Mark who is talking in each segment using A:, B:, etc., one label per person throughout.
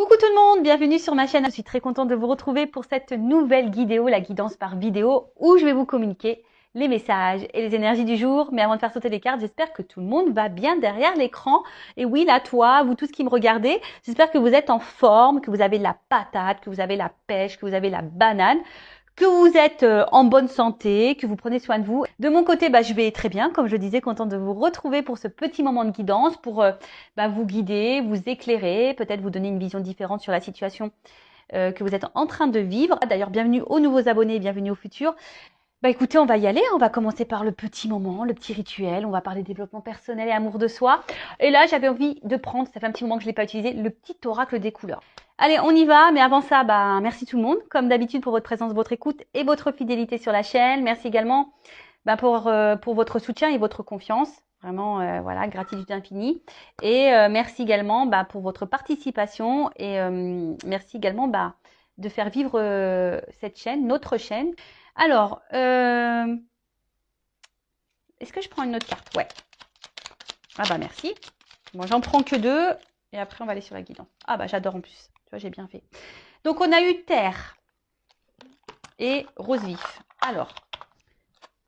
A: Coucou tout le monde, bienvenue sur ma chaîne. Je suis très contente de vous retrouver pour cette nouvelle vidéo, la guidance par vidéo, où je vais vous communiquer les messages et les énergies du jour. Mais avant de faire sauter les cartes, j'espère que tout le monde va bien derrière l'écran. Et oui, là, toi, vous tous qui me regardez, j'espère que vous êtes en forme, que vous avez la patate, que vous avez la pêche, que vous avez la banane, que vous êtes en bonne santé, que vous prenez soin de vous. De mon côté, je vais très bien, comme je le disais, contente de vous retrouver pour ce petit moment de guidance, pour vous guider, vous éclairer, peut-être vous donner une vision différente sur la situation que vous êtes en train de vivre. D'ailleurs, bienvenue aux nouveaux abonnés, bienvenue aux futurs. Écoutez, on va y aller, on va commencer par le petit moment, le petit rituel, on va parler développement personnel et amour de soi. Et là, j'avais envie de prendre, ça fait un petit moment que je ne l'ai pas utilisé, le petit oracle des couleurs. Allez, on y va, mais avant ça, merci tout le monde, comme d'habitude pour votre présence, votre écoute et votre fidélité sur la chaîne. Merci également pour votre soutien et votre confiance. Vraiment, voilà, gratitude infinie. Et merci également pour votre participation et merci également de faire vivre cette chaîne, notre chaîne. Alors, est-ce que je prends une autre carte? Ouais. Ah merci. Bon, j'en prends que deux. Et après, on va aller sur la guidance. Ah j'adore en plus. Tu vois, j'ai bien fait. Donc, on a eu terre et rose vif. Alors,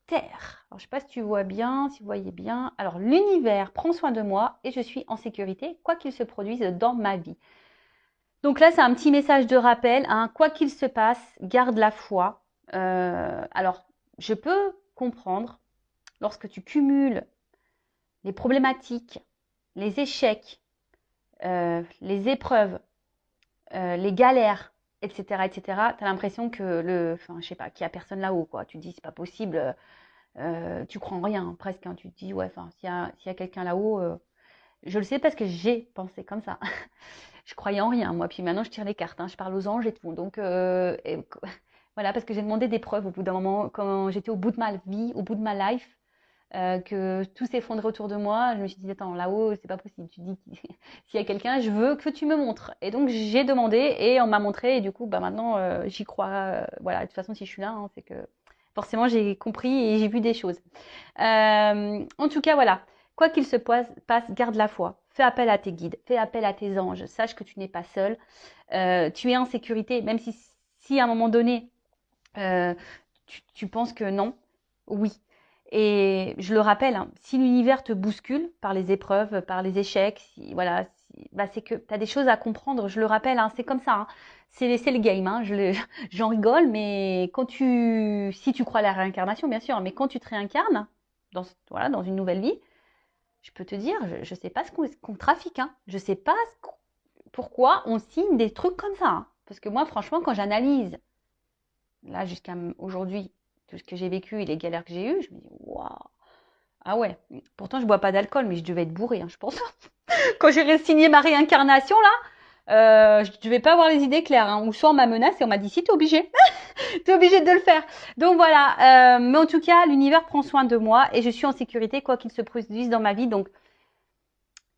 A: terre. Alors, je ne sais pas si tu vois bien, si vous voyez bien. Alors, l'univers prend soin de moi et je suis en sécurité, quoi qu'il se produise dans ma vie. Donc là, c'est un petit message de rappel. Hein, quoi qu'il se passe, garde la foi. Alors, je peux comprendre lorsque tu cumules les problématiques, les échecs, les épreuves, les galères, etc., etc., tu as l'impression que je sais pas, qu'il n'y a personne là-haut, quoi. Tu te dis, c'est pas possible, tu crois en rien, presque. Hein. Tu te dis, ouais, s'il y a quelqu'un là-haut, je le sais parce que j'ai pensé comme ça. Je croyais en rien, moi. Puis maintenant, je tire les cartes, hein, je parle aux anges et tout. Donc, voilà, parce que j'ai demandé des preuves au bout d'un moment, quand j'étais au bout de ma vie, au bout de ma life, que tout s'effondrait autour de moi. Je me suis dit, attends, là-haut, c'est pas possible. Tu dis, s'il y a quelqu'un, je veux que tu me montres. Et donc, j'ai demandé et on m'a montré. Et du coup, maintenant, j'y crois. Voilà, de toute façon, si je suis là, hein, c'est que forcément, j'ai compris et j'ai vu des choses. En tout cas, voilà. Quoi qu'il se passe, garde la foi. Fais appel à tes guides, fais appel à tes anges. Sache que tu n'es pas seul. Tu es en sécurité, même si à un moment donné, tu penses que non, oui. Et je le rappelle, hein, si l'univers te bouscule par les épreuves, par les échecs, c'est que tu as des choses à comprendre. Je le rappelle, hein, c'est comme ça. Hein. C'est le game. Hein, j'en rigole, mais si tu crois à la réincarnation, bien sûr, mais quand tu te réincarnes dans une nouvelle vie, je peux te dire, je ne sais pas ce qu'on trafique. Hein. Je ne sais pas pourquoi on signe des trucs comme ça. Hein. Parce que moi, franchement, quand j'analyse, là, jusqu'à aujourd'hui, tout ce que j'ai vécu et les galères que j'ai eues, je me dis, waouh. Ah ouais, pourtant je bois pas d'alcool, mais je devais être bourrée, hein, je pense. Quand j'ai signé ma réincarnation, là, je devais pas avoir les idées claires. Hein. Ou soit on m'a menacé et on m'a dit, si, t'es obligé. T'es obligé de le faire. Donc voilà, mais en tout cas, l'univers prend soin de moi et je suis en sécurité, quoi qu'il se produise dans ma vie. Donc,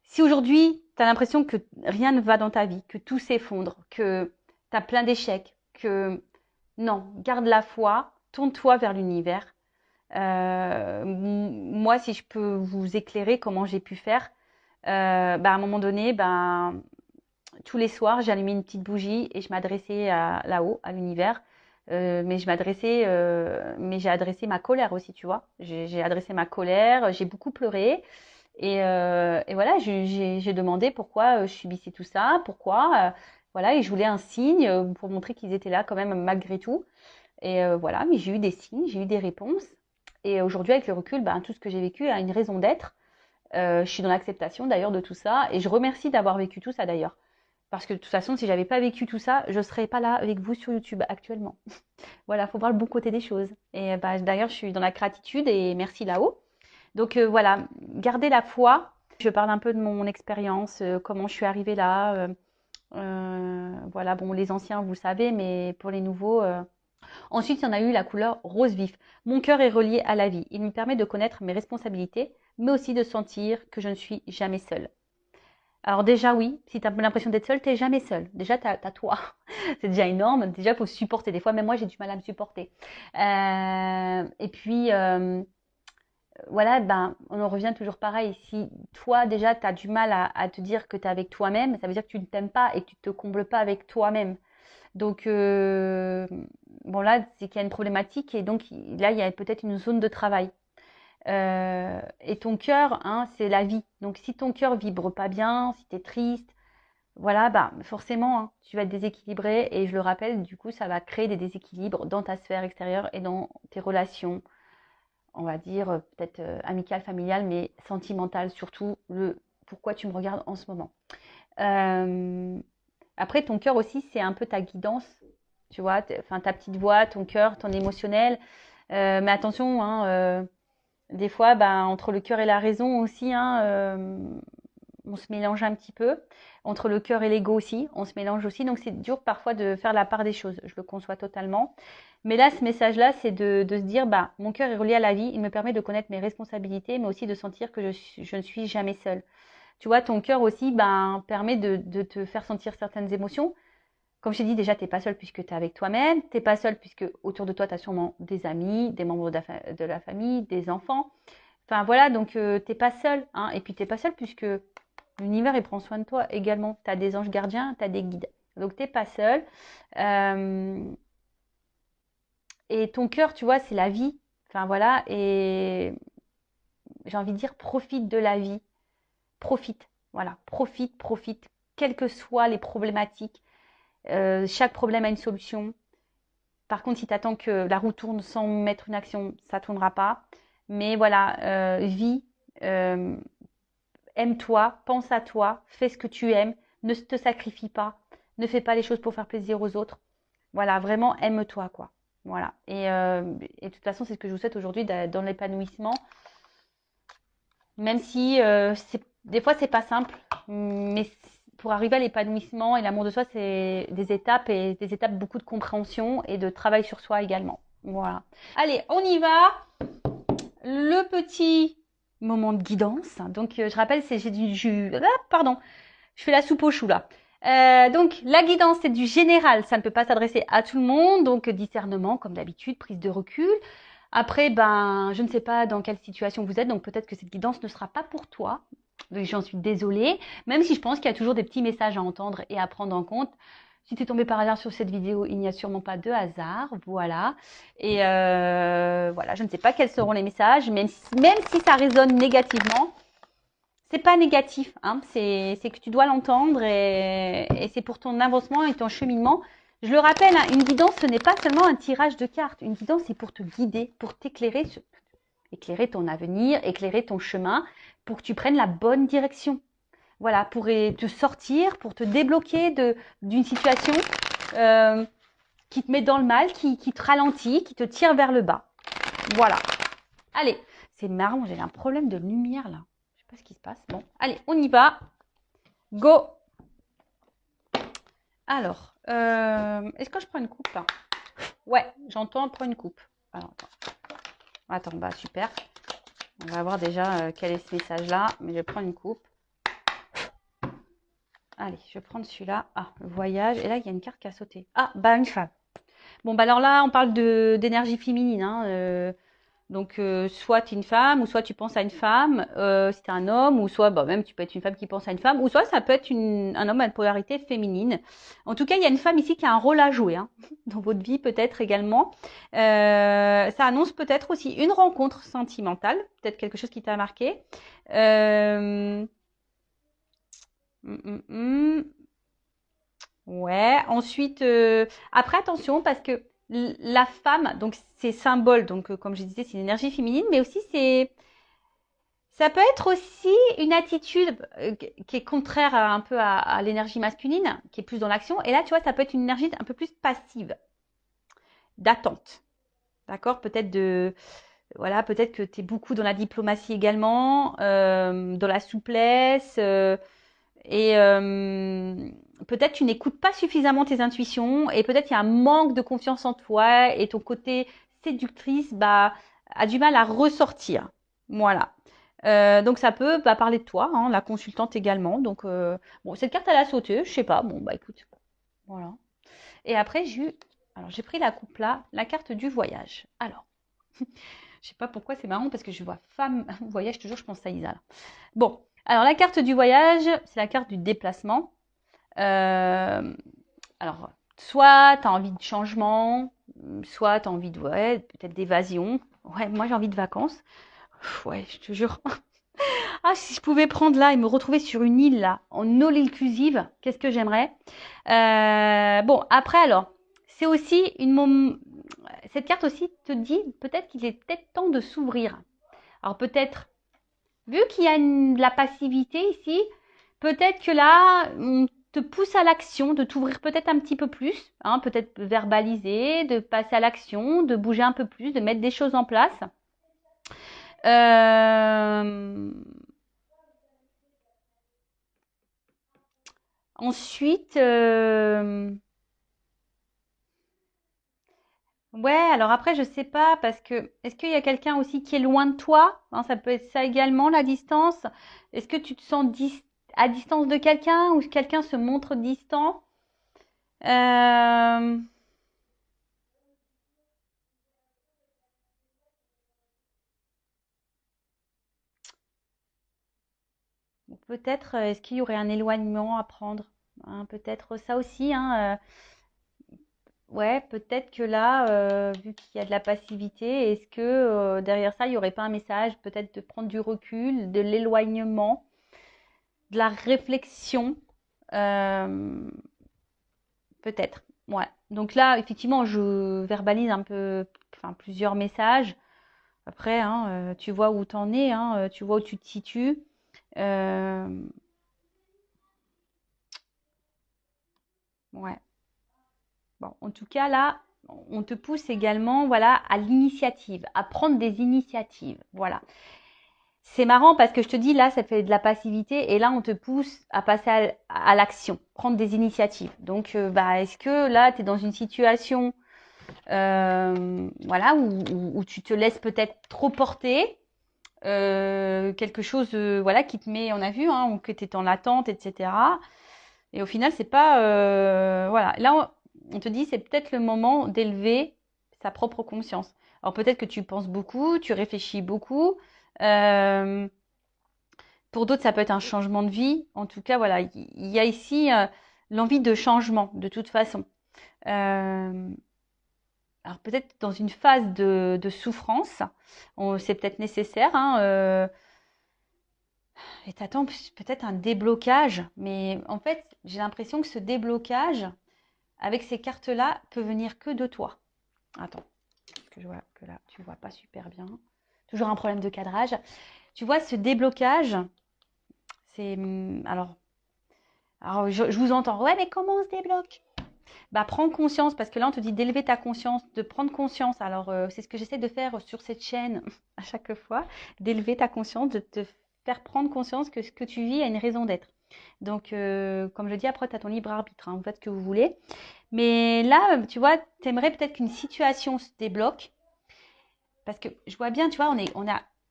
A: si aujourd'hui, tu as l'impression que rien ne va dans ta vie, que tout s'effondre, que tu as plein d'échecs, que non, garde la foi, tourne-toi vers l'univers. Moi, si je peux vous éclairer comment j'ai pu faire, à un moment donné, tous les soirs, j'allumais une petite bougie et je m'adressais là-haut, à l'univers. Mais j'ai adressé ma colère aussi, tu vois. J'ai adressé ma colère, j'ai beaucoup pleuré. Et voilà, j'ai demandé pourquoi je subissais tout ça, pourquoi. Voilà, et je voulais un signe pour montrer qu'ils étaient là quand même malgré tout. Et voilà, mais j'ai eu des signes, j'ai eu des réponses. Et aujourd'hui, avec le recul, tout ce que j'ai vécu a une raison d'être. Je suis dans l'acceptation d'ailleurs de tout ça. Et je remercie d'avoir vécu tout ça d'ailleurs. Parce que de toute façon, si j'avais pas vécu tout ça, je serais pas là avec vous sur YouTube actuellement. Voilà, faut voir le bon côté des choses. Et d'ailleurs, je suis dans la gratitude et merci là-haut. Donc voilà, gardez la foi. Je parle un peu de mon expérience, comment je suis arrivée là. Voilà, bon, les anciens, vous le savez, mais pour les nouveaux. Ensuite, il y en a eu la couleur rose vif. Mon cœur est relié à la vie. Il me permet de connaître mes responsabilités, mais aussi de sentir que je ne suis jamais seule. Alors déjà, oui, si tu as l'impression d'être seule, tu n'es jamais seule. Déjà, tu as toi. C'est déjà énorme. Déjà, il faut se supporter. Des fois, même moi, j'ai du mal à me supporter. Et puis, voilà, ben, on en revient toujours pareil. Si toi, déjà, tu as du mal à te dire que tu es avec toi-même, ça veut dire que tu ne t'aimes pas et que tu ne te combles pas avec toi-même. Donc, bon, là, c'est qu'il y a une problématique et donc là, il y a peut-être une zone de travail. Et ton cœur, hein, c'est la vie. Donc, si ton cœur vibre pas bien, si tu es triste, voilà, bah, forcément, hein, tu vas être déséquilibré. Et je le rappelle, du coup, ça va créer des déséquilibres dans ta sphère extérieure et dans tes relations, on va dire, peut-être amicales, familiales, mais sentimentales, surtout le pourquoi tu me regardes en ce moment. Euh, Après, ton cœur aussi, c'est un peu ta guidance, tu vois, enfin ta petite voix, ton cœur, ton émotionnel. Mais attention, hein, des fois, ben, entre le cœur et la raison aussi, hein, on se mélange un petit peu. Entre le cœur et l'ego aussi, on se mélange aussi. Donc, c'est dur parfois de faire la part des choses. Je le conçois totalement. Mais là, ce message-là, c'est de se dire, bah, mon cœur est relié à la vie. Il me permet de connaître mes responsabilités, mais aussi de sentir que je ne suis jamais seule. Tu vois, ton cœur aussi ben, permet de te faire sentir certaines émotions. Comme je t'ai dit, déjà, tu n'es pas seul puisque tu es avec toi-même. Tu n'es pas seul puisque autour de toi, tu as sûrement des amis, des membres de la famille, des enfants. Enfin voilà, donc tu n'es pas seul. Hein. Et puis tu n'es pas seul puisque l'univers, il prend soin de toi également. Tu as des anges gardiens, tu as des guides. Donc tu n'es pas seul. Euh, et ton cœur, tu vois, c'est la vie. Enfin voilà, et j'ai envie de dire, profite de la vie. Profite. Voilà, profite, profite. Quelles que soient les problématiques, chaque problème a une solution. Par contre, si tu attends que la roue tourne sans mettre une action, ça ne tournera pas. Mais voilà, vis, euh, aime-toi, pense à toi, fais ce que tu aimes, ne te sacrifie pas, ne fais pas les choses pour faire plaisir aux autres. Voilà, vraiment aime-toi, quoi. Voilà. Et de toute façon, c'est ce que je vous souhaite aujourd'hui dans l'épanouissement. Même si des fois, c'est pas simple, mais pour arriver à l'épanouissement et l'amour de soi, c'est des étapes et des étapes beaucoup de compréhension et de travail sur soi également. Voilà. Allez, on y va. Le petit moment de guidance. Donc, je rappelle, j'ai du jus. Ah, pardon, je fais la soupe au chou là. Donc, la guidance, c'est du général. Ça ne peut pas s'adresser à tout le monde. Donc, discernement, comme d'habitude, prise de recul. Après, ben, je ne sais pas dans quelle situation vous êtes, donc peut-être que cette guidance ne sera pas pour toi. J'en suis désolée, même si je pense qu'il y a toujours des petits messages à entendre et à prendre en compte. Si tu es tombé par hasard sur cette vidéo, il n'y a sûrement pas de hasard, voilà. Et voilà, je ne sais pas quels seront les messages, même si ça résonne négativement, c'est pas négatif, hein, c'est que tu dois l'entendre et c'est pour ton avancement et ton cheminement. Je le rappelle, hein, une guidance, ce n'est pas seulement un tirage de cartes. Une guidance, c'est pour te guider, pour t'éclairer, éclairer ton avenir, éclairer ton chemin, pour que tu prennes la bonne direction. Voilà, pour te sortir, pour te débloquer d'une situation qui te met dans le mal, qui te ralentit, qui te tire vers le bas. Voilà. Allez, c'est marrant, j'ai un problème de lumière là. Je sais pas ce qui se passe. Bon, allez, on y va. Go. Alors, est-ce que je prends une coupe là? Ouais, j'entends, prends une coupe. Alors, attends, bah super. On va voir déjà quel est ce message-là, mais je vais prendre une coupe. Allez, je vais prendre celui-là. Ah, le voyage. Et là, il y a une carte qui a sauté. Ah, bah une femme. Bon, bah alors là, on parle d'énergie féminine. Hein, donc, soit tu es une femme, ou soit tu penses à une femme, si tu es un homme, ou soit bah, même tu peux être une femme qui pense à une femme, ou soit ça peut être un homme à une polarité féminine. En tout cas, il y a une femme ici qui a un rôle à jouer hein, dans votre vie peut-être également. Ça annonce peut-être aussi une rencontre sentimentale, peut-être quelque chose qui t'a marqué. Ouais, ensuite, après attention parce que la femme, donc c'est symbole, donc comme je disais, c'est une énergie féminine, mais aussi ça peut être aussi une attitude qui est contraire un peu à l'énergie masculine, qui est plus dans l'action. Et là, tu vois, ça peut être une énergie un peu plus passive, d'attente. D'accord? Voilà, peut-être que tu es beaucoup dans la diplomatie également, dans la souplesse. Et peut-être tu n'écoutes pas suffisamment tes intuitions et peut-être il y a un manque de confiance en toi et ton côté séductrice bah, a du mal à ressortir. Voilà. Donc ça peut parler de toi, hein, la consultante également. Donc bon, cette carte elle a sauté, je sais pas. Bon bah écoute, voilà. Et après alors j'ai pris la coupe là, la carte du voyage. Alors Je sais pas pourquoi, c'est marrant parce que je vois femme, voyage, toujours je pense à Isa. Là. Bon, alors la carte du voyage, c'est la carte du déplacement. Alors, soit tu as envie de changement, soit tu as envie de, ouais, peut-être d'évasion. Ouais, moi j'ai envie de vacances. Ouais, je te jure. Ah, si je pouvais prendre là et me retrouver sur une île là, en all inclusive, qu'est-ce que j'aimerais. Bon, après alors, c'est aussi cette carte aussi te dit peut-être qu'il est peut-être temps de s'ouvrir. Alors peut-être, vu qu'il y a de la passivité ici, peut-être que là, on te pousse à l'action, de t'ouvrir peut-être un petit peu plus, hein, peut-être verbaliser, de passer à l'action, de bouger un peu plus, de mettre des choses en place. Ensuite, ouais, alors après, je sais pas, parce que est-ce qu'il y a quelqu'un aussi qui est loin de toi? Hein, ça peut être ça également, la distance. Est-ce que tu te sens à distance de quelqu'un ou quelqu'un se montre distant? Euh, Peut-être, est-ce qu'il y aurait un éloignement à prendre? Hein, peut-être ça aussi, hein, ouais, peut-être que là, vu qu'il y a de la passivité, est-ce que derrière ça, il n'y aurait pas un message, peut-être de prendre du recul, de l'éloignement, de la réflexion, euh, peut-être. Ouais. Donc là, effectivement, je verbalise un peu, enfin, plusieurs messages. Après, hein, tu vois où t'en es, hein, tu vois où tu te situes. Euh, ouais. Bon, en tout cas, là, on te pousse également, voilà, à l'initiative, à prendre des initiatives. Voilà. C'est marrant parce que je te dis, là, ça fait de la passivité et là, on te pousse à passer à l'action, prendre des initiatives. Donc, bah, est-ce que là, tu es dans une situation voilà, où tu te laisses peut-être trop porter, quelque chose voilà, qui te met, on a vu, hein, ou que tu es en attente, etc. Et au final, c'est pas... voilà, là, on te dit, c'est peut-être le moment d'élever sa propre conscience. Alors peut-être que tu penses beaucoup, tu réfléchis beaucoup. Euh, pour d'autres, ça peut être un changement de vie. En tout cas, voilà, il y a ici l'envie de changement, de toute façon. Euh, alors peut-être dans une phase de souffrance, c'est peut-être nécessaire, hein, et t'attends peut-être un déblocage, mais en fait, j'ai l'impression que ce déblocage, avec ces cartes-là, peut venir que de toi. Attends, parce que je vois que là, tu vois pas super bien. Toujours un problème de cadrage. Tu vois, ce déblocage, c'est... alors je vous entends. Ouais, mais comment on se débloque? Bah, prends conscience, parce que là, on te dit d'élever ta conscience, de prendre conscience. Alors, c'est ce que j'essaie de faire sur cette chaîne à chaque fois, d'élever ta conscience, de te faire prendre conscience que ce que tu vis a une raison d'être. Donc, comme je dis, après, tu as ton libre arbitre, hein, vous faites ce que vous voulez. Mais là, tu vois, tu aimerais peut-être qu'une situation se débloque. Parce que je vois bien, tu vois,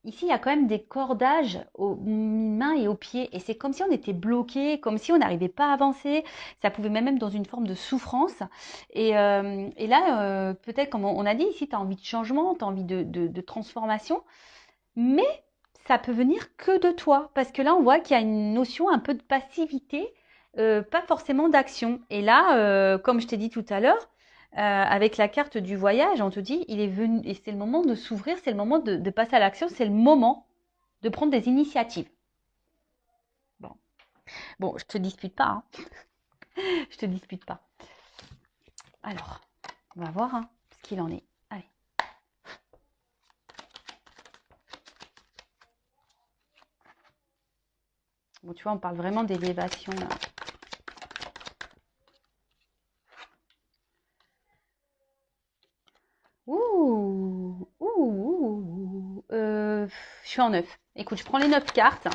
A: ici, il y a quand même des cordages aux mains et aux pieds. Et c'est comme si on était bloqué, comme si on n'arrivait pas à avancer. Ça pouvait même être dans une forme de souffrance. Et là, peut-être, comme on a dit, ici, tu as envie de changement, tu as envie de transformation. Mais ça peut venir que de toi. Parce que là, on voit qu'il y a une notion un peu de passivité, pas forcément d'action. Et là, comme je t'ai dit tout à l'heure, avec la carte du voyage, on te dit, il est venu, et c'est le moment de s'ouvrir, c'est le moment de passer à l'action, c'est le moment de prendre des initiatives. Bon, bon, je te dispute pas, hein. Je te dispute pas. Alors, on va voir hein, ce qu'il en est. Allez. Bon, tu vois, on parle vraiment d'élévation là. Ouh, ouh, je suis en 9. Écoute, je prends les 9 cartes.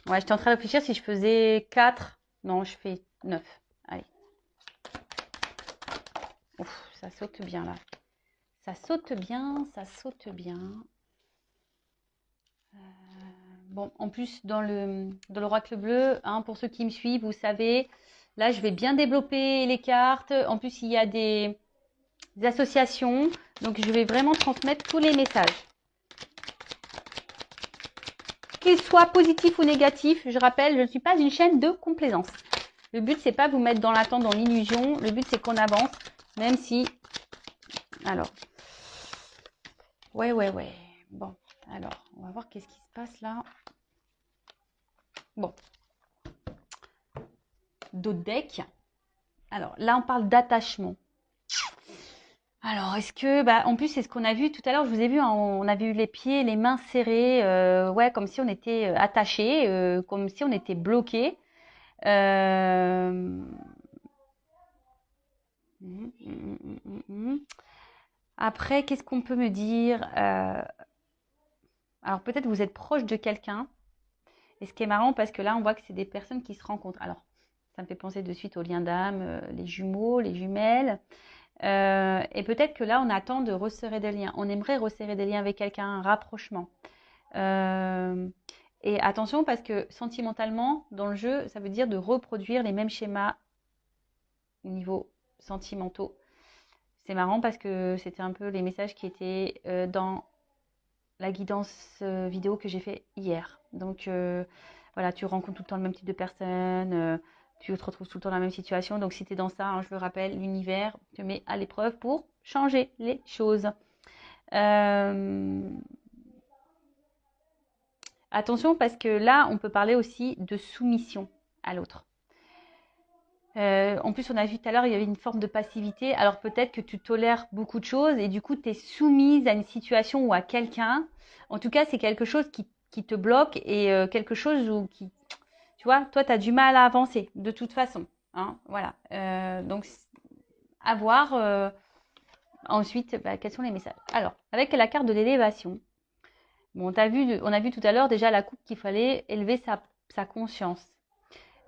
A: Ouais, j'étais en train de réfléchir si je faisais 4. Non, je fais 9. Allez. Ouf, ça saute bien là. Ça saute bien, ça saute bien. Bon, en plus, dans l'oracle bleu, hein, pour ceux qui me suivent, vous savez, là, je vais bien développer les cartes. En plus, il y a des des associations. Donc, je vais vraiment transmettre tous les messages. Qu'ils soient positifs ou négatifs, je rappelle, je ne suis pas une chaîne de complaisance. Le but, c'est pas vous mettre dans l'attente, dans l'illusion. Le but, c'est qu'on avance, même si... Alors, ouais. Bon, alors, on va voir qu'est-ce qui se passe là. Bon. D'autres decks. Alors, là, on parle d'attachement. Alors, est-ce que... en plus, c'est ce qu'on a vu tout à l'heure. Je vous ai vu, hein, on avait eu les pieds, les mains serrées. Ouais, comme si on était attachés, comme si on était bloqués. Après, qu'est-ce qu'on peut me dire Alors, peut-être vous êtes proche de quelqu'un. Et ce qui est marrant, parce que là, on voit que c'est des personnes qui se rencontrent. Alors, ça me fait penser de suite aux liens d'âme, les jumeaux, les jumelles. Et peut-être que là, on attend de resserrer des liens. On aimerait resserrer des liens avec quelqu'un, un rapprochement. Et attention, parce que sentimentalement, dans le jeu, ça veut dire de reproduire les mêmes schémas au niveau sentimentaux. C'est marrant parce que c'était un peu les messages qui étaient dans la guidance vidéo que j'ai fait hier. Donc voilà, tu rencontres tout le temps le même type de personnes, tu te retrouves tout le temps dans la même situation. Donc si tu es dans ça, hein, je le rappelle, l'univers te met à l'épreuve pour changer les choses. Attention parce que là, on peut parler aussi de soumission à l'autre. En plus, on a vu tout à l'heure, il y avait une forme de passivité. Alors peut-être que tu tolères beaucoup de choses et du coup, tu es soumise à une situation ou à quelqu'un. En tout cas, c'est quelque chose qui te bloque et quelque chose où qui, tu vois, toi, tu as du mal à avancer de toute façon. Hein, voilà. Donc, à voir ensuite quels sont les messages. Alors, avec la carte de l'élévation, bon, on a vu tout à l'heure déjà la coupe qu'il fallait élever sa conscience.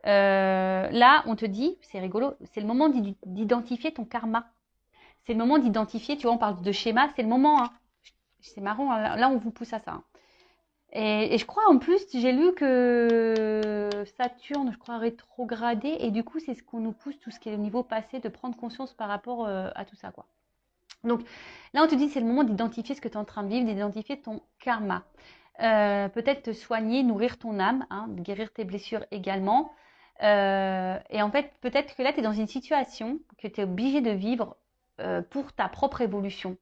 A: Là, on te dit, c'est rigolo, c'est le moment d'identifier ton karma. C'est le moment d'identifier, tu vois, on parle de schéma, c'est le moment. Hein. C'est marrant, hein, là, on vous pousse à ça. Hein. Et je crois, en plus, j'ai lu que Saturne, je crois, rétrogradé. Et du coup, c'est ce qu'on nous pousse, tout ce qui est au niveau passé, de prendre conscience par rapport à tout ça, quoi. Donc, là, on te dit, c'est le moment d'identifier ce que tu es en train de vivre, d'identifier ton karma. Peut-être te soigner, nourrir ton âme, hein, guérir tes blessures également. Et en fait, peut-être que là, tu es dans une situation que tu es obligé de vivre pour ta propre évolution.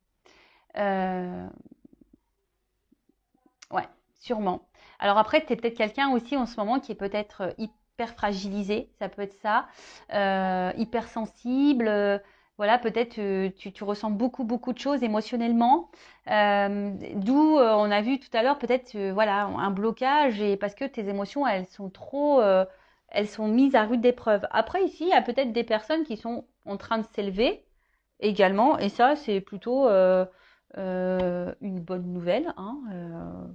A: Ouais, sûrement. Alors après, tu es peut-être quelqu'un aussi en ce moment qui est peut-être hyper fragilisé, ça peut être ça, hyper sensible. Voilà, peut-être tu ressens beaucoup de choses émotionnellement. D'où on a vu tout à l'heure peut-être voilà un blocage et parce que tes émotions elles sont trop elles sont mises à rude épreuve. Après ici, il y a peut-être des personnes qui sont en train de s'élever également et ça c'est plutôt une bonne nouvelle. Hein,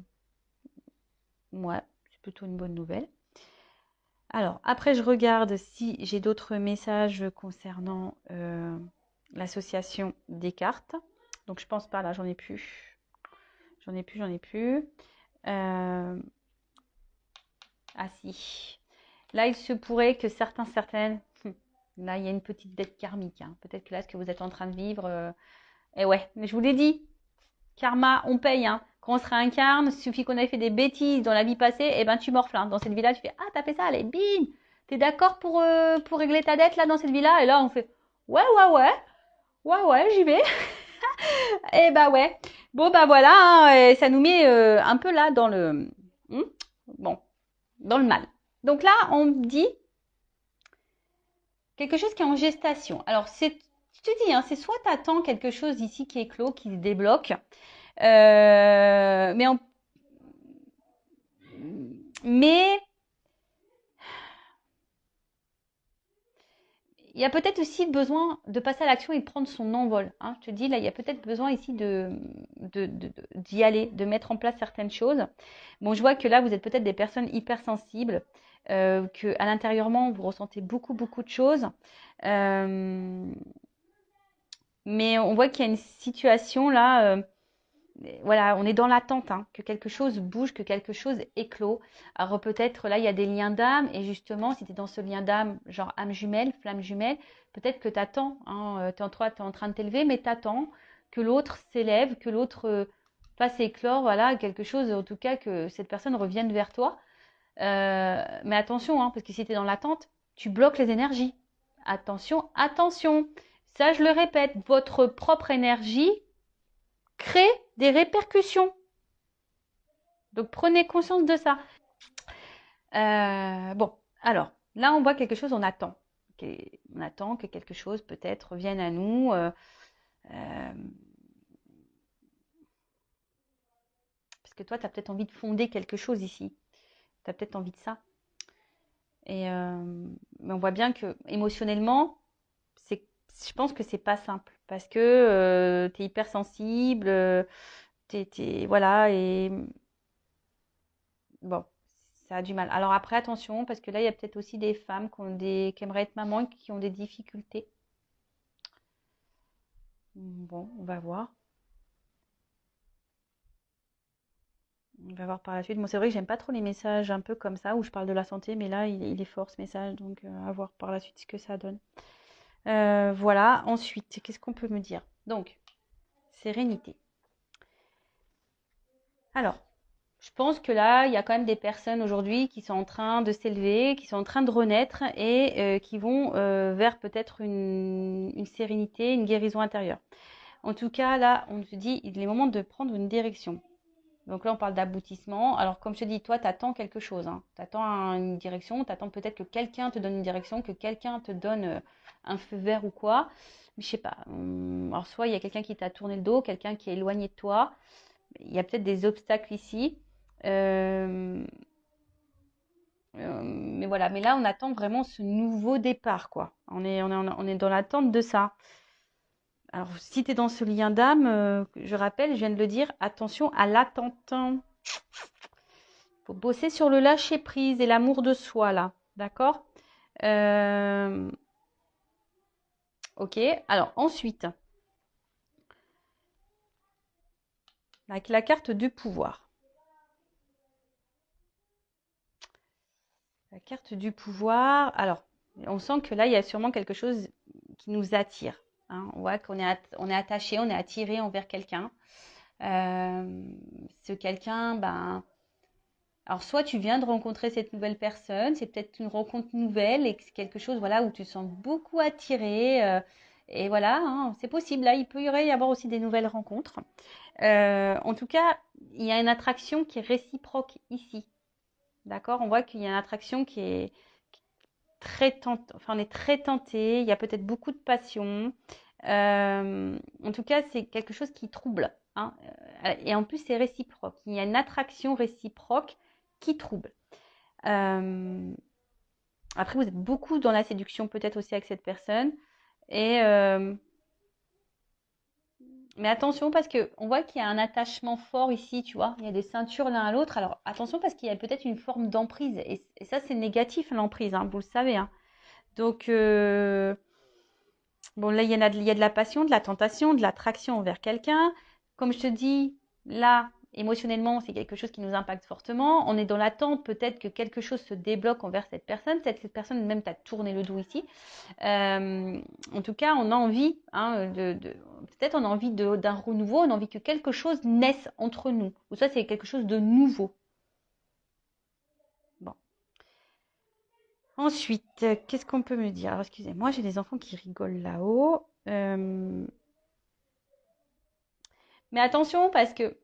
A: ouais, c'est plutôt une bonne nouvelle. Alors, après, je regarde si j'ai d'autres messages concernant l'association des cartes. Donc, je pense pas, là, j'en ai plus. J'en ai plus. Ah si. Là, il se pourrait que certaines... Là, il y a une petite dette karmique. Hein. Peut-être que là, ce que vous êtes en train de vivre... Et ouais, mais je vous l'ai dit, karma, on paye. Hein. Quand on se réincarne, il suffit qu'on ait fait des bêtises dans la vie passée, et ben tu morfles. Hein. Dans cette vie-là, tu fais ah t'as fait ça, allez bim. T'es d'accord pour régler ta dette là dans cette vie-là? Et là on fait ouais j'y vais. Et bah ouais. Bon bah voilà, hein, et ça nous met un peu là dans le bon dans le mal. Donc là on dit quelque chose qui est en gestation. Alors c'est je te dis, hein, c'est soit t'attends quelque chose ici qui est clos, qui se débloque. Mais il y a peut-être aussi besoin de passer à l'action et de prendre son envol. Hein. Je te dis, là, il y a peut-être besoin ici d'y aller, de mettre en place certaines choses. Bon, je vois que là, vous êtes peut-être des personnes hypersensibles, que à l'intérieurement, vous ressentez beaucoup de choses. Mais on voit qu'il y a une situation là voilà, on est dans l'attente, hein, que quelque chose bouge, que quelque chose éclot. Alors peut-être là, il y a des liens d'âme, et justement, si tu es dans ce lien d'âme, genre âme jumelle, flamme jumelle, peut-être que tu attends, hein, tu es en train de t'élever, mais tu attends que l'autre s'élève, que l'autre fasse éclore, voilà, quelque chose, en tout cas, que cette personne revienne vers toi. Mais attention, hein, parce que si tu es dans l'attente, tu bloques les énergies. Attention, attention. Ça, je le répète, votre propre énergie crée des répercussions. Donc, prenez conscience de ça. Bon, alors, là, on voit quelque chose, on attend. On attend que quelque chose, peut-être, vienne à nous. Parce que toi, tu as peut-être envie de fonder quelque chose ici. Tu as peut-être envie de ça. Mais on voit bien que émotionnellement, je pense que c'est pas simple. Parce que tu es hypersensible, voilà, et bon, ça a du mal. Alors après, attention, parce que là, il y a peut-être aussi des femmes qui aimeraient être maman et qui ont des difficultés. Bon, on va voir. On va voir par la suite. Moi, c'est vrai que j'aime pas trop les messages un peu comme ça, où je parle de la santé, mais là, il est fort ce message, donc à voir par la suite ce que ça donne. Voilà, ensuite, qu'est-ce qu'on peut me dire? Donc, sérénité. Alors, je pense que là, il y a quand même des personnes aujourd'hui qui sont en train de s'élever, qui sont en train de renaître et qui vont vers peut-être une sérénité, une guérison intérieure. En tout cas, là, on te dit, il est moment de prendre une direction. Donc là, on parle d'aboutissement. Alors, comme je te dis, toi, tu attends quelque chose. Hein. Tu attends une direction, tu attends peut-être que quelqu'un te donne une direction, que quelqu'un te donne un feu vert ou quoi. Mais je sais pas. Alors, soit il y a quelqu'un qui t'a tourné le dos, quelqu'un qui est éloigné de toi. Il y a peut-être des obstacles ici. Euh, mais voilà, mais là, on attend vraiment ce nouveau départ, quoi. On est dans l'attente de ça. Alors, si tu es dans ce lien d'âme, je rappelle, je viens de le dire, attention à l'attente. Il faut bosser sur le lâcher-prise et l'amour de soi, là. D'accord. Ok, alors ensuite, avec la carte du pouvoir. La carte du pouvoir, alors, on sent que là, il y a sûrement quelque chose qui nous attire. Hein. On voit qu'on est attaché, on est attiré envers quelqu'un. Ce quelqu'un, ben, alors soit tu viens de rencontrer cette nouvelle personne, c'est peut-être une rencontre nouvelle et que c'est quelque chose, voilà, où tu te sens beaucoup attiré. Et voilà, hein, c'est possible. Là, il peut y avoir aussi des nouvelles rencontres. En tout cas, il y a une attraction qui est réciproque ici. D'accord? On voit qu'il y a une attraction qui est très tentée. Enfin, on est très tenté. Il y a peut-être beaucoup de passion. En tout cas, c'est quelque chose qui trouble. Hein. Et en plus, c'est réciproque. Il y a une attraction réciproque qui trouble. Après, vous êtes beaucoup dans la séduction, peut-être aussi avec cette personne. Et mais attention parce que on voit qu'il y a un attachement fort ici, tu vois. Il y a des ceintures l'un à l'autre. Alors attention parce qu'il y a peut-être une forme d'emprise. Et ça, c'est négatif, l'emprise, hein, vous le savez. Hein. Donc, bon, là, il y a de la passion, de la tentation, de l'attraction envers quelqu'un. Comme je te dis, là, émotionnellement, c'est quelque chose qui nous impacte fortement. On est dans l'attente peut-être que quelque chose se débloque envers cette personne. Peut-être que cette personne même t'a tourné le dos ici. En tout cas, on a envie, hein, peut-être on a envie d'un renouveau, on a envie que quelque chose naisse entre nous. Ou ça, c'est quelque chose de nouveau. Bon. Ensuite, qu'est-ce qu'on peut me dire? Alors, excusez-moi, j'ai des enfants qui rigolent là-haut. Mais attention, parce que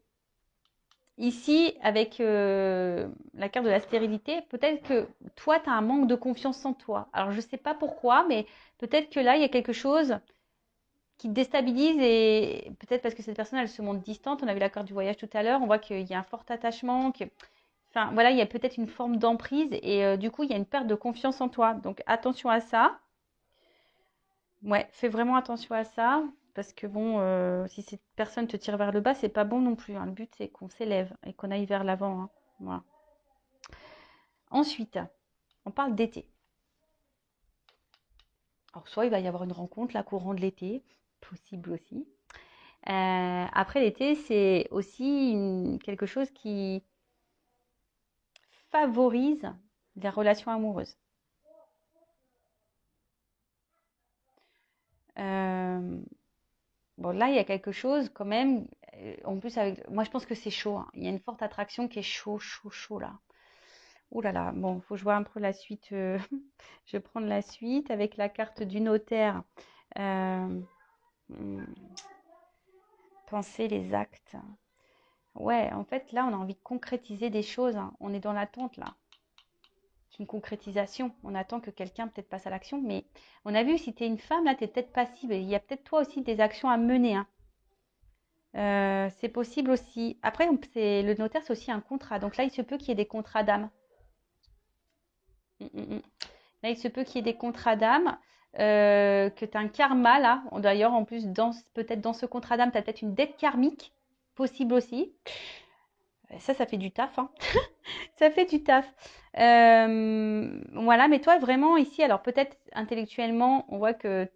A: ici, avec la carte de la stérilité, peut-être que toi, tu as un manque de confiance en toi. Alors, je ne sais pas pourquoi, mais peut-être que là, il y a quelque chose qui te déstabilise et peut-être parce que cette personne, elle se montre distante. On a vu la carte du voyage tout à l'heure. On voit qu'il y a un fort attachement. Enfin, voilà, il y a peut-être une forme d'emprise et du coup, il y a une perte de confiance en toi. Donc, attention à ça. Ouais, fais vraiment attention à ça. Parce que bon, si cette personne te tire vers le bas, c'est pas bon non plus. Hein. Le but, c'est qu'on s'élève et qu'on aille vers l'avant. Hein. Voilà. Ensuite, on parle d'été. Alors, soit il va y avoir une rencontre, là, courant de l'été, possible aussi. Après l'été, c'est aussi quelque chose qui favorise les relations amoureuses. Bon, là, il y a quelque chose quand même. En plus, moi, je pense que c'est chaud, hein. Il y a une forte attraction qui est chaud, chaud, chaud là. Ouh là là. Bon, faut que je vois un peu la suite. Je vais prendre la suite avec la carte du notaire. Euh, hmm, penser les actes. Ouais, en fait, là, on a envie de concrétiser des choses, hein. On est dans l'attente là. C'est une concrétisation. On attend que quelqu'un peut-être passe à l'action. Mais on a vu, si tu es une femme, là, tu es peut-être passive. Il y a peut-être toi aussi des actions à mener, hein. C'est possible aussi. Après, le notaire, c'est aussi un contrat. Donc là, il se peut qu'il y ait des contrats d'âme. Mm, mm, mm. Là, il se peut qu'il y ait des contrats d'âme, que tu as un karma là. D'ailleurs, en plus, peut-être dans ce contrat d'âme, tu as peut-être une dette karmique, possible aussi. Ça fait du taf, hein. Ça fait du taf. Voilà, mais toi, vraiment, ici, alors peut-être intellectuellement, on voit que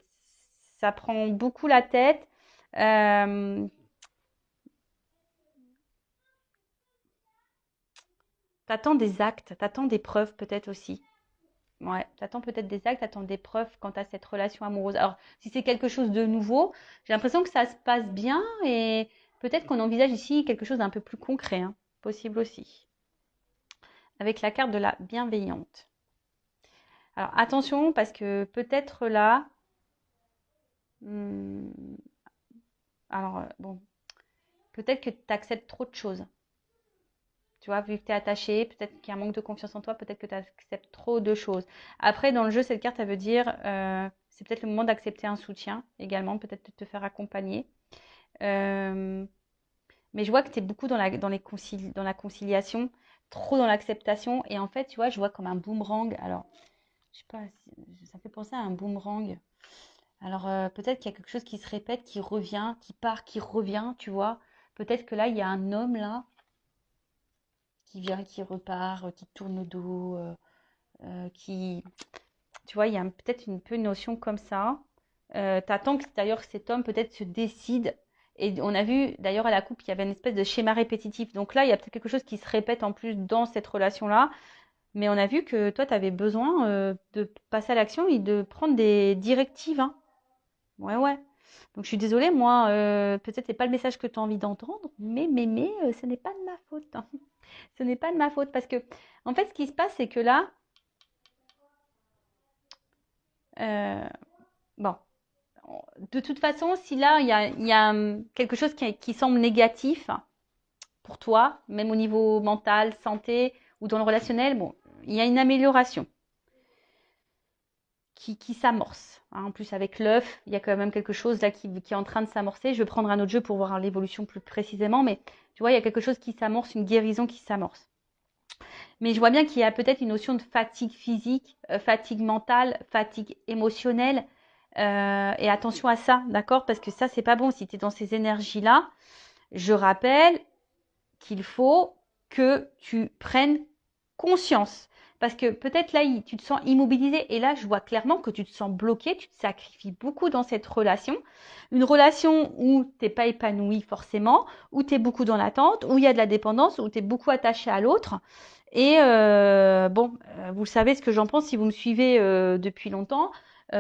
A: ça prend beaucoup la tête. Euh, T'attends des actes, t'attends des preuves peut-être aussi. Ouais, t'attends peut-être des actes, t'attends des preuves quant à cette relation amoureuse. Alors, si c'est quelque chose de nouveau, j'ai l'impression que ça se passe bien et peut-être qu'on envisage ici quelque chose d'un peu plus concret, hein. Possible aussi. Avec la carte de la bienveillante. Alors, attention parce que peut-être là, hmm, alors bon, peut-être que tu acceptes trop de choses. Tu vois, vu que tu es attaché, peut-être qu'il y a un manque de confiance en toi, peut-être que tu acceptes trop de choses. Après, dans le jeu, cette carte, elle veut dire, c'est peut-être le moment d'accepter un soutien également, peut-être de te faire accompagner. Euh, mais je vois que tu es beaucoup dans la conciliation, trop dans l'acceptation. Et en fait, tu vois, je vois comme un boomerang. Alors, je sais pas, ça fait penser à un boomerang. Alors, peut-être qu'il y a quelque chose qui se répète, qui revient, qui part, qui revient, tu vois. Peut-être que là, il y a un homme là qui vient, qui repart, qui tourne le dos, qui, tu vois, il y a peut-être un peu une notion comme ça. T'attends que d'ailleurs cet homme peut-être se décide. Et on a vu d'ailleurs à la coupe, il y avait une espèce de schéma répétitif. Donc là, il y a peut-être quelque chose qui se répète en plus dans cette relation-là. Mais on a vu que toi, tu avais besoin de passer à l'action et de prendre des directives, hein. Ouais, ouais. Donc je suis désolée, moi, peut-être c'est pas le message que tu as envie d'entendre, mais ce n'est pas de ma faute, hein. Ce n'est pas de ma faute parce que, en fait, ce qui se passe, c'est que là, euh, bon, de toute façon, si là, il y a quelque chose qui semble négatif pour toi, même au niveau mental, santé ou dans le relationnel, bon, il y a une amélioration qui s'amorce, hein. En plus, avec l'œuf, il y a quand même quelque chose là qui est en train de s'amorcer. Je vais prendre un autre jeu pour voir l'évolution plus précisément, mais tu vois, il y a quelque chose qui s'amorce, une guérison qui s'amorce. Mais je vois bien qu'il y a peut-être une notion de fatigue physique, fatigue mentale, fatigue émotionnelle. Et attention à ça, d'accord? Parce que ça, c'est pas bon si tu es dans ces énergies-là. Je rappelle qu'il faut que tu prennes conscience. Parce que peut-être là, tu te sens immobilisé. Et là, je vois clairement que tu te sens bloqué. Tu te sacrifies beaucoup dans cette relation. Une relation où tu n'es pas épanoui forcément, où tu es beaucoup dans l'attente, où il y a de la dépendance, où tu es beaucoup attaché à l'autre. Et bon, vous savez ce que j'en pense si vous me suivez depuis longtemps.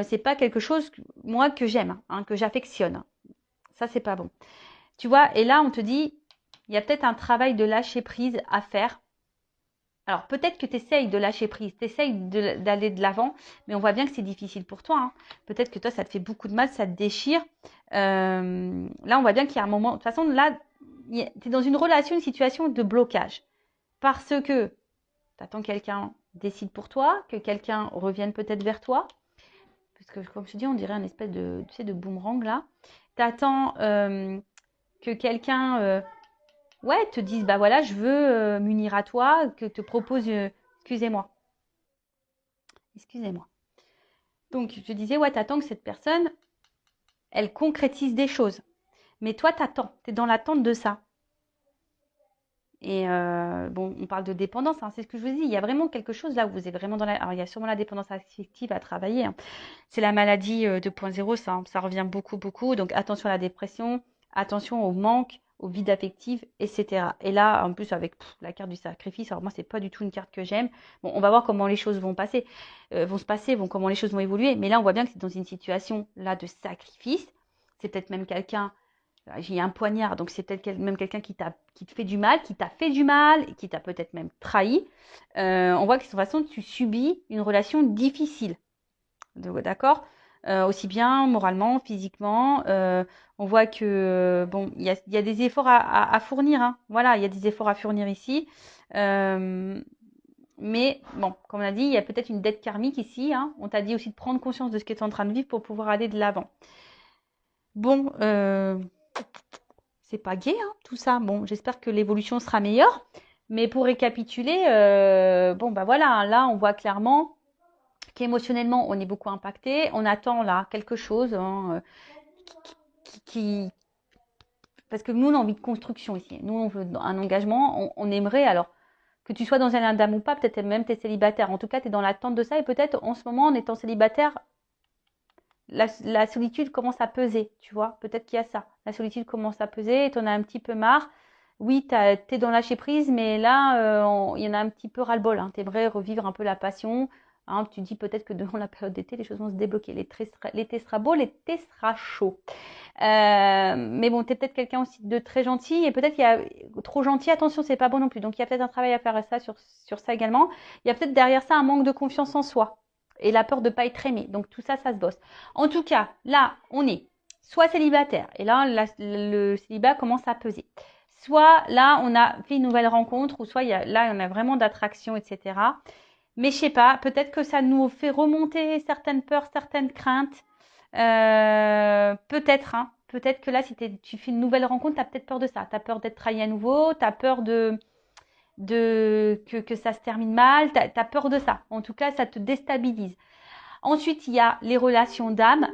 A: C'est pas quelque chose, moi, que j'aime, hein, que j'affectionne. Ça, c'est pas bon. Tu vois, et là, on te dit, il y a peut-être un travail de lâcher prise à faire. Alors, peut-être que tu essayes de lâcher prise, tu essayes d'aller de l'avant, mais on voit bien que c'est difficile pour toi, hein. Peut-être que toi, ça te fait beaucoup de mal, ça te déchire. Là, on voit bien qu'il y a un moment. De toute façon, là, tu es dans une relation, une situation de blocage. Parce que tu attends que quelqu'un décide pour toi, que quelqu'un revienne peut-être vers toi. Parce que, comme je te dis, on dirait un espèce de, tu sais, de boomerang là. Tu attends que quelqu'un ouais, te dise, bah voilà, je veux m'unir à toi, que te propose, excusez-moi, excusez-moi. Donc, je disais, ouais, t'attends que cette personne, elle concrétise des choses. Mais toi, t'attends, t'es dans l'attente de ça. Et bon, on parle de dépendance, hein, c'est ce que je vous dis. Il y a vraiment quelque chose là où vous êtes vraiment dans la. Alors, il y a sûrement la dépendance affective à travailler, hein. C'est la maladie 2.0, ça revient beaucoup, beaucoup. Donc, attention à la dépression, attention au manque, au vide affectif, etc. Et là, en plus, avec la carte du sacrifice, alors moi, c'est pas du tout une carte que j'aime. Bon, on va voir comment les choses vont passer, comment les choses vont évoluer. Mais là, on voit bien que c'est dans une situation là de sacrifice. C'est peut-être même quelqu'un, j'ai un poignard, donc c'est peut-être même quelqu'un qui te fait du mal, qui t'a fait du mal, qui t'a peut-être même trahi. On voit que de toute façon, tu subis une relation difficile. D'accord? Aussi bien moralement, physiquement. On voit que bon, il y a des efforts à fournir. Hein. Voilà, il y a des efforts à fournir ici. Mais bon, comme on a dit, il y a peut-être une dette karmique ici. Hein. On t'a dit aussi de prendre conscience de ce que tu es en train de vivre pour pouvoir aller de l'avant. Bon, c'est pas gai, hein, tout ça. Bon, j'espère que l'évolution sera meilleure. Mais pour récapituler, bon, bah voilà, hein, là, on voit clairement qu'émotionnellement, on est beaucoup impacté. On attend là quelque chose hein, parce que nous, on a envie de construction ici. Nous, on veut un engagement. On aimerait, alors, que tu sois dans un dame ou pas, peut-être même tu es célibataire. En tout cas, tu es dans l'attente de ça. Et peut-être, en ce moment, en étant célibataire, la solitude commence à peser, tu vois. Peut-être qu'il y a ça. La solitude commence à peser et tu en as un petit peu marre. Oui, tu es dans lâcher prise, mais là, il y en a un petit peu ras-le-bol. Hein. Tu aimerais revivre un peu la passion. Hein, tu dis peut-être que devant la période d'été, les choses vont se débloquer. L'été sera beau, l'été sera chaud. Mais bon, tu es peut-être quelqu'un aussi de très gentil. Et peut-être qu'il y a trop gentil. Attention, c'est pas bon non plus. Donc, il y a peut-être un travail à faire sur ça également. Il y a peut-être derrière ça un manque de confiance en soi. Et la peur de ne pas être aimé. Donc, tout ça, ça se bosse. En tout cas, là, on est soit célibataire. Et là, le célibat commence à peser. Soit là, on a fait une nouvelle rencontre. Ou soit là, on a vraiment d'attraction, etc. Mais je sais pas, peut-être que ça nous fait remonter certaines peurs, certaines craintes. Peut-être, hein. Peut-être que là, si tu fais une nouvelle rencontre, tu as peut-être peur de ça. Tu as peur d'être trahi à nouveau, tu as peur que ça se termine mal, tu as peur de ça. En tout cas, ça te déstabilise. Ensuite, il y a les relations d'âme,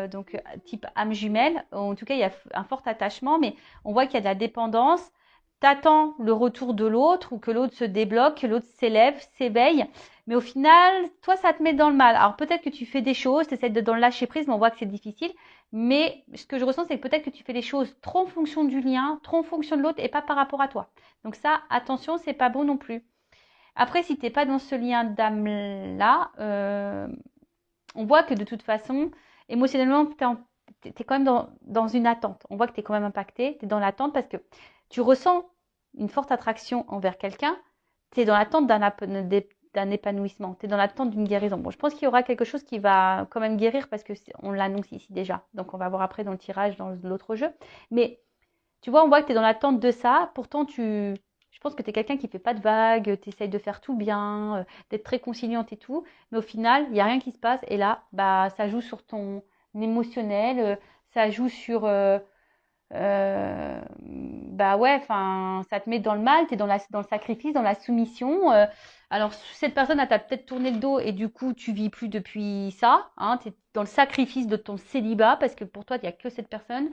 A: donc type âme jumelle. En tout cas, il y a un fort attachement, mais on voit qu'il y a de la dépendance. T'attends le retour de l'autre ou que l'autre se débloque, que l'autre s'élève, s'éveille. Mais au final, toi, ça te met dans le mal. Alors peut-être que tu fais des choses, tu essaies de dans le lâcher prise, mais on voit que c'est difficile. Mais ce que je ressens, c'est que peut-être que tu fais les choses trop en fonction du lien, trop en fonction de l'autre et pas par rapport à toi. Donc ça, attention, c'est pas bon non plus. Après, si tu n'es pas dans ce lien d'âme-là, on voit que de toute façon, émotionnellement, tu es quand même dans une attente. On voit que tu es quand même impacté, tu es dans l'attente parce que tu ressens une forte attraction envers quelqu'un, tu es dans l'attente d'un épanouissement, tu es dans l'attente d'une guérison. Bon, je pense qu'il y aura quelque chose qui va quand même guérir parce qu'on l'annonce ici déjà. Donc, on va voir après dans le tirage, dans l'autre jeu. Mais tu vois, on voit que tu es dans l'attente de ça. Pourtant, je pense que tu es quelqu'un qui ne fait pas de vagues, tu essayes de faire tout bien, d'être très conciliante et tout. Mais au final, il n'y a rien qui se passe. Et là, bah, ça joue sur ton émotionnel, ça joue sur... bah ouais, enfin, ça te met dans le mal, tu es dans le sacrifice, dans la soumission. Alors, cette personne, elle t'a peut-être tourné le dos et du coup, tu vis plus depuis ça. Hein, tu es dans le sacrifice de ton célibat parce que pour toi, il n'y a que cette personne.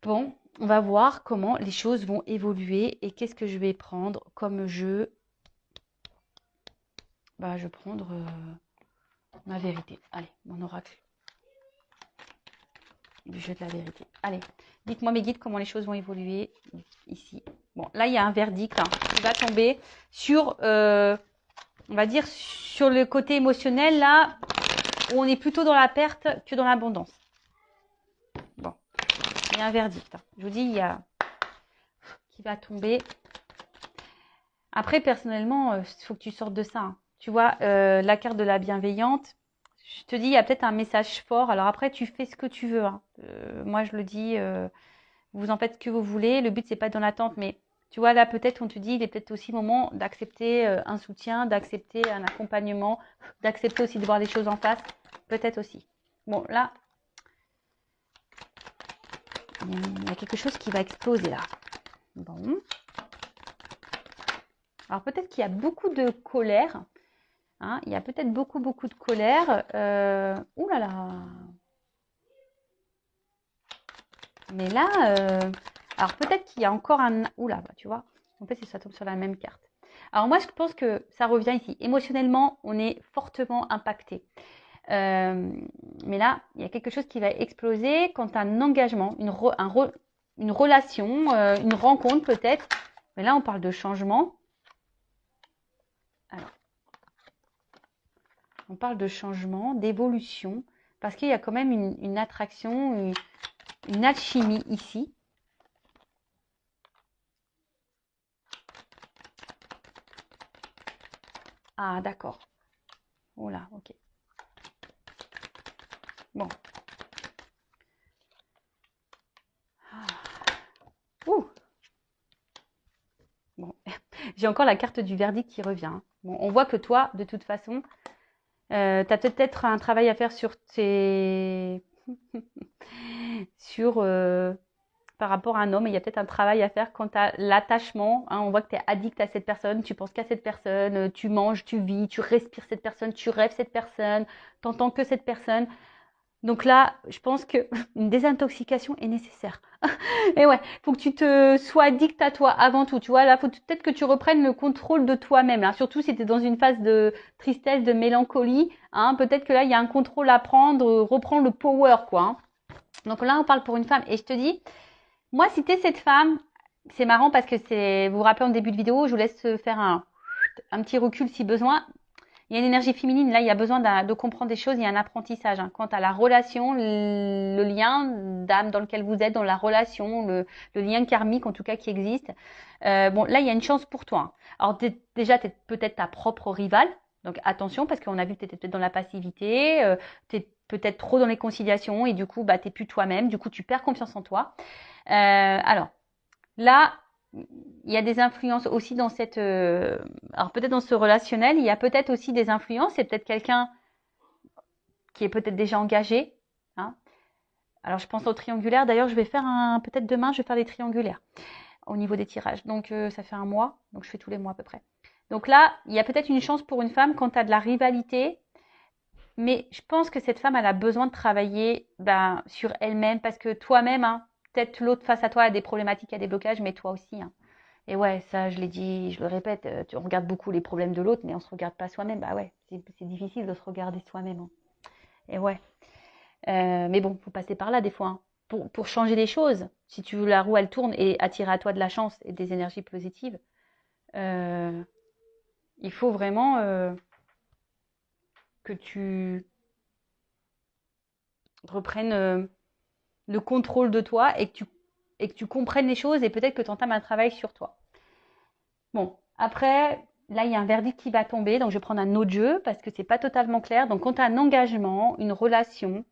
A: Bon, on va voir comment les choses vont évoluer et qu'est-ce que je vais prendre comme jeu. Bah, je vais prendre ma vérité. Allez, mon oracle du jeu de la vérité. Allez, dites-moi mes guides comment les choses vont évoluer ici. Bon, là, il y a un verdict hein, qui va tomber sur, on va dire, sur le côté émotionnel, là, où on est plutôt dans la perte que dans l'abondance. Bon, il y a un verdict. Hein. Je vous dis, il y a qui va tomber. Après, personnellement, il faut que tu sortes de ça. Hein. Tu vois, la carte de la bienveillante, je te dis, il y a peut-être un message fort. Alors après, tu fais ce que tu veux. Hein. Moi, je le dis, vous en faites ce que vous voulez. Le but, c'est pas dans l'attente. Mais tu vois, là, peut-être, on te dit, il est peut-être aussi le moment d'accepter un soutien, d'accepter un accompagnement, d'accepter aussi de voir les choses en face. Peut-être aussi. Bon, là, il y a quelque chose qui va exploser là. Bon. Alors peut-être qu'il y a beaucoup de colère. Hein, il y a peut-être beaucoup de colère. Ouh là là. Mais là, alors peut-être qu'il y a encore un... Ouh là, tu vois. En fait, ça tombe sur la même carte. Alors moi, je pense que ça revient ici. Émotionnellement, on est fortement impacté. Mais là, il y a quelque chose qui va exploser quand tu as un engagement, une relation, une rencontre peut-être. Mais là, on parle de changement. Alors, on parle de changement, d'évolution, parce qu'il y a quand même une attraction, une alchimie ici. Ah, d'accord. Oh là, ok. Bon. Ah. Ouh. Bon. J'ai encore la carte du verdict qui revient. Bon, on voit que toi, de toute façon, tu as peut-être un travail à faire sur tes... sur... par rapport à un homme, il y a peut-être un travail à faire quant à l'attachement. Hein, on voit que tu es addict à cette personne, tu penses qu'à cette personne, tu manges, tu vis, tu respires cette personne, tu rêves cette personne, tu n'entends que cette personne. Donc là, je pense qu'une désintoxication est nécessaire. Et ouais, il faut que tu te sois addict à toi avant tout. Tu vois, là, il faut peut-être que tu reprennes le contrôle de toi-même. Là. Surtout si tu es dans une phase de tristesse, de mélancolie. Hein, peut-être que là, il y a un contrôle à prendre, reprendre le power, quoi. Hein. Donc là, on parle pour une femme. Et je te dis, moi, si tu es cette femme, c'est marrant parce que vous vous rappelez en début de vidéo, je vous laisse faire un petit recul si besoin. Il y a une énergie féminine, là, il y a besoin de comprendre des choses, il y a un apprentissage. Hein. Quant à la relation, le lien d'âme dans lequel vous êtes, dans la relation, le lien karmique en tout cas qui existe. Bon, là, il y a une chance pour toi. Hein. Alors déjà, tu es peut-être ta propre rivale, donc attention parce qu'on a vu que tu étais peut-être dans la passivité, tu es peut-être trop dans les conciliations et du coup, bah, tu n'es plus toi-même, du coup, tu perds confiance en toi. Alors, là, il y a des influences aussi dans cette... alors peut-être dans ce relationnel, il y a peut-être aussi des influences. C'est peut-être quelqu'un qui est peut-être déjà engagé. Hein. Alors je pense au triangulaire. D'ailleurs, je vais faire peut-être demain, je vais faire des triangulaires au niveau des tirages. Donc ça fait un mois. Donc je fais tous les mois à peu près. Donc là, il y a peut-être une chance pour une femme quand tu as de la rivalité. Mais je pense que cette femme, elle a besoin de travailler sur elle-même parce que toi-même, hein, peut-être l'autre face à toi a des problématiques, a des blocages, mais toi aussi. Hein. Et ouais, ça, je l'ai dit, je le répète, on regarde beaucoup les problèmes de l'autre, mais on se regarde pas soi-même. Bah ouais, c'est difficile de se regarder soi-même. Hein. Et ouais. Mais bon, faut passer par là des fois. Hein. Pour changer les choses, si tu veux la roue, elle tourne et attirer à toi de la chance et des énergies positives, il faut vraiment que tu reprennes le contrôle de toi et que tu comprennes les choses et peut-être que tu entames un travail sur toi. Bon, après, là, il y a un verdict qui va tomber, donc je vais prendre un autre jeu parce que c'est pas totalement clair. Donc, quand tu as un engagement, une relation,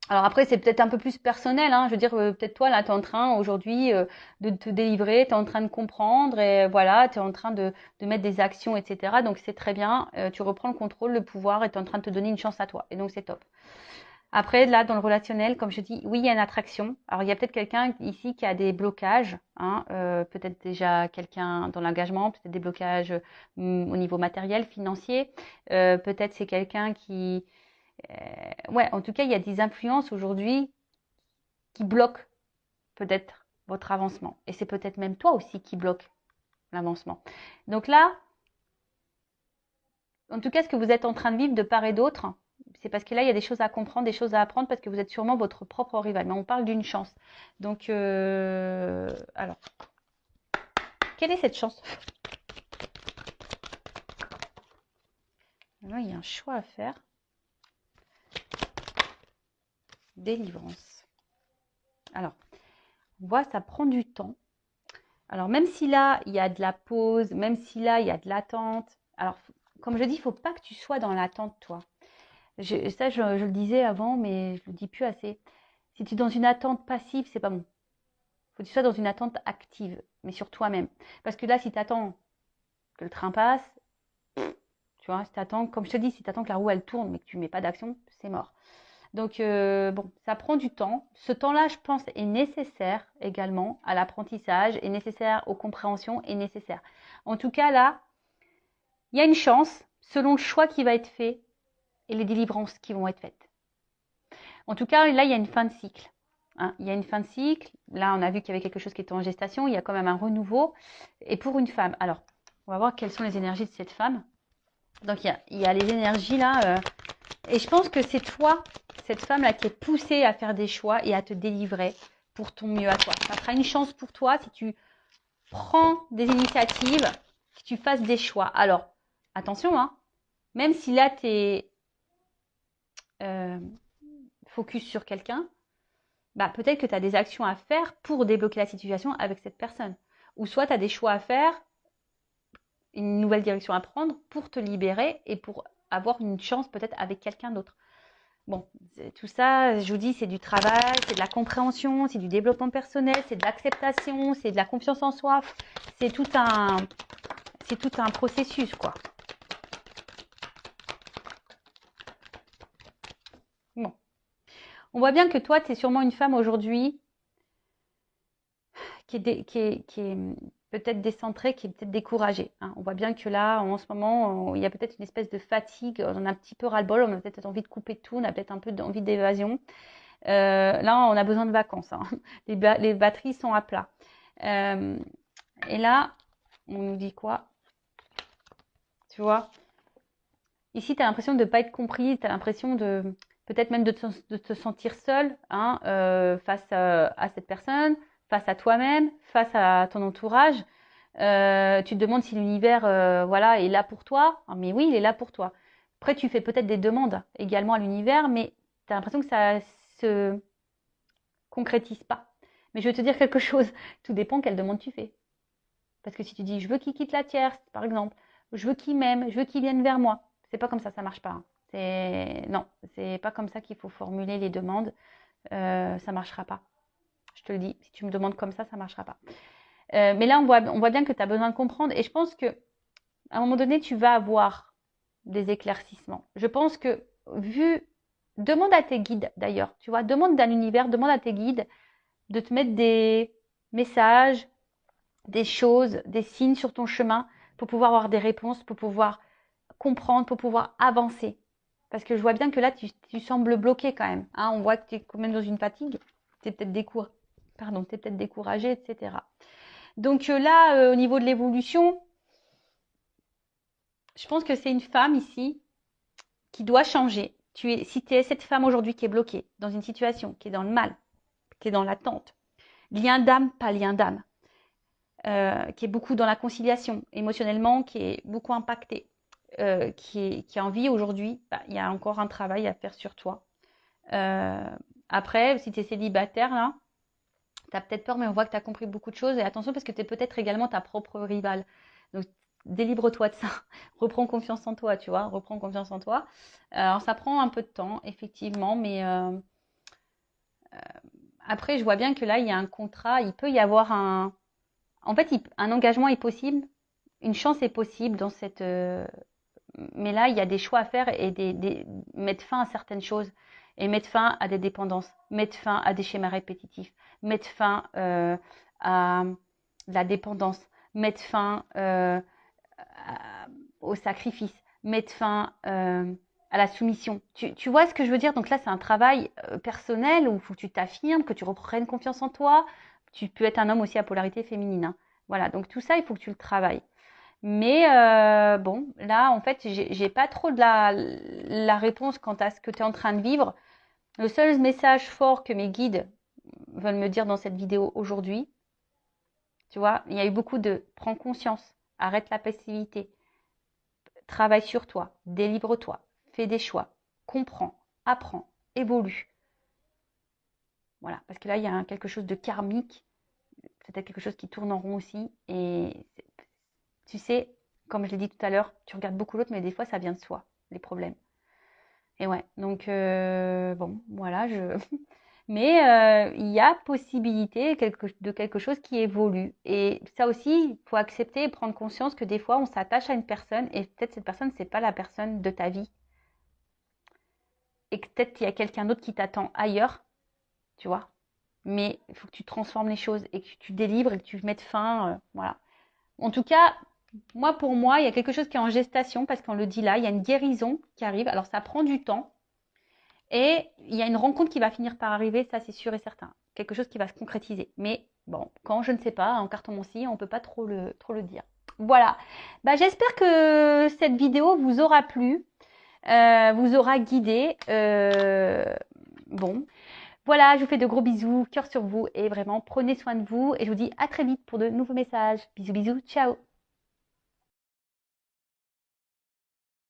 A: alors après, c'est peut-être un peu plus personnel, hein. Je veux dire, peut-être toi, là, tu es en train aujourd'hui de te délivrer, tu es en train de comprendre et voilà, tu es en train de mettre des actions, etc. Donc, c'est très bien, tu reprends le contrôle, le pouvoir et tu es en train de te donner une chance à toi. Et donc, c'est top. Après, là, dans le relationnel, comme je dis, oui, il y a une attraction. Alors, il y a peut-être quelqu'un ici qui a des blocages, hein, peut-être déjà quelqu'un dans l'engagement, peut-être des blocages au niveau matériel, financier. Peut-être c'est quelqu'un qui... ouais, en tout cas, il y a des influences aujourd'hui qui bloquent peut-être votre avancement. Et c'est peut-être même toi aussi qui bloque l'avancement. Donc là, en tout cas, ce que vous êtes en train de vivre de part et d'autre, c'est parce que là, il y a des choses à comprendre, des choses à apprendre, parce que vous êtes sûrement votre propre rival. Mais on parle d'une chance. Donc, alors, quelle est cette chance? Alors, il y a un choix à faire. Délivrance. Alors, on voit, ça prend du temps. Alors, même si là, il y a de la pause, même si là, il y a de l'attente. Alors, comme je dis, il ne faut pas que tu sois dans l'attente, toi. Ça, je le disais avant, mais je ne le dis plus assez. Si tu es dans une attente passive, c'est pas bon. Il faut que tu sois dans une attente active, mais sur toi-même. Parce que là, si tu attends que le train passe, tu vois, si tu attends, comme je te dis, si tu attends que la roue elle tourne, mais que tu ne mets pas d'action, c'est mort. Donc, bon, ça prend du temps. Ce temps-là, je pense, est nécessaire également à l'apprentissage, est nécessaire aux compréhensions, est nécessaire. En tout cas, là, il y a une chance, selon le choix qui va être fait et les délivrances qui vont être faites. En tout cas, là, il y a une fin de cycle. Hein. Il y a une fin de cycle. Là, on a vu qu'il y avait quelque chose qui était en gestation. Il y a quand même un renouveau. Et pour une femme, alors, on va voir quelles sont les énergies de cette femme. Donc, il y a les énergies là Et je pense que c'est toi, cette femme-là, qui est poussée à faire des choix et à te délivrer pour ton mieux à toi. Ça sera une chance pour toi si tu prends des initiatives, que tu fasses des choix. Alors, attention, hein, même si là, tu es focus sur quelqu'un, bah, peut-être que tu as des actions à faire pour débloquer la situation avec cette personne. Ou soit tu as des choix à faire, une nouvelle direction à prendre pour te libérer et pour avoir une chance peut-être avec quelqu'un d'autre. Bon, tout ça, je vous dis, c'est du travail, c'est de la compréhension, c'est du développement personnel, c'est de l'acceptation, c'est de la confiance en soi. C'est tout un processus, quoi. Bon. On voit bien que toi, tu es sûrement une femme aujourd'hui qui est peut-être décentrée, qui est peut-être découragée. Hein. On voit bien que là, en ce moment, il y a peut-être une espèce de fatigue, on a un petit peu ras-le-bol, on a peut-être envie de couper tout, on a peut-être un peu envie d'évasion. Là, on a besoin de vacances. Hein. Les batteries sont à plat. Et là, on nous dit quoi? Tu vois? Ici, tu as l'impression de ne pas être compris, tu as l'impression de peut-être même de te sentir seule hein, face à cette personne, face à toi-même, face à ton entourage. Tu te demandes si l'univers voilà, est là pour toi. Ah, mais oui, il est là pour toi. Après, tu fais peut-être des demandes également à l'univers, mais tu as l'impression que ça se concrétise pas. Mais je vais te dire quelque chose, tout dépend quelle demande tu fais. Parce que si tu dis, je veux qu'il quitte la tierce, par exemple, je veux qu'il m'aime, je veux qu'il vienne vers moi, c'est pas comme ça marche pas. Hein. Non, c'est pas comme ça qu'il faut formuler les demandes. Ça marchera pas. Je te le dis, si tu me demandes comme ça marchera pas. Mais là, on voit bien que tu as besoin de comprendre. Et je pense que à un moment donné, tu vas avoir des éclaircissements. Je pense que demande à tes guides d'ailleurs, tu vois, demande à l'univers, demande à tes guides de te mettre des messages, des choses, des signes sur ton chemin pour pouvoir avoir des réponses, pour pouvoir comprendre, pour pouvoir avancer. Parce que je vois bien que là, tu sembles bloqué quand même. Hein, on voit que tu es quand même dans une fatigue. Tu es peut-être découragé, etc. Donc là, au niveau de l'évolution, je pense que c'est une femme ici qui doit changer. Si tu es cette femme aujourd'hui qui est bloquée dans une situation, qui est dans le mal, qui est dans l'attente, lien d'âme, pas lien d'âme, qui est beaucoup dans la conciliation, émotionnellement, qui est beaucoup impactée, qui a envie aujourd'hui, il y a encore un travail à faire sur toi. Après, si tu es célibataire, là, tu as peut-être peur, mais on voit que tu as compris beaucoup de choses. Et attention, parce que tu es peut-être également ta propre rivale. Donc, délivre-toi de ça. Reprends confiance en toi, tu vois. Reprends confiance en toi. Alors, ça prend un peu de temps, effectivement, mais après, je vois bien que là, il y a un contrat. Il peut y avoir un engagement est possible. Une chance est possible dans cette... mais là, il y a des choix à faire et mettre fin à certaines choses. Et mettre fin à des dépendances. Mettre fin à des schémas répétitifs. Mettre fin à la dépendance. Mettre fin au sacrifice. Mettre fin à la soumission. Tu vois ce que je veux dire? Donc là, c'est un travail personnel où il faut que tu t'affirmes, que tu reprennes confiance en toi. Tu peux être un homme aussi à polarité féminine. Hein. Voilà, donc tout ça, il faut que tu le travailles. Mais bon, là, en fait, j'ai pas trop de la réponse quant à ce que tu es en train de vivre. Le seul message fort que mes guides veulent me dire dans cette vidéo aujourd'hui, tu vois, il y a eu beaucoup de prends conscience, arrête la passivité, travaille sur toi, délivre-toi, fais des choix, comprends, apprends, évolue. Voilà, parce que là, il y a quelque chose de karmique, peut-être quelque chose qui tourne en rond aussi. Et tu sais, comme je l'ai dit tout à l'heure, tu regardes beaucoup l'autre, mais des fois, ça vient de soi, les problèmes. Et ouais, donc bon, voilà, mais il y a possibilité de quelque chose qui évolue. Et ça aussi, il faut accepter et prendre conscience que des fois, on s'attache à une personne et peut-être cette personne, c'est pas la personne de ta vie. Et que peut-être qu'il y a quelqu'un d'autre qui t'attend ailleurs, tu vois. Mais il faut que tu transformes les choses et que tu délivres et que tu mettes fin, voilà. En tout cas, pour moi, il y a quelque chose qui est en gestation parce qu'on le dit là, il y a une guérison qui arrive. Alors, ça prend du temps. Et il y a une rencontre qui va finir par arriver, ça c'est sûr et certain. Quelque chose qui va se concrétiser. Mais bon, quand je ne sais pas, en cartomancie, on ne peut pas trop le dire. Voilà. J'espère que cette vidéo vous aura plu. vous aura guidé. Bon, voilà, je vous fais de gros bisous, cœur sur vous et vraiment prenez soin de vous et je vous dis à très vite pour de nouveaux messages. Bisous, bisous, ciao.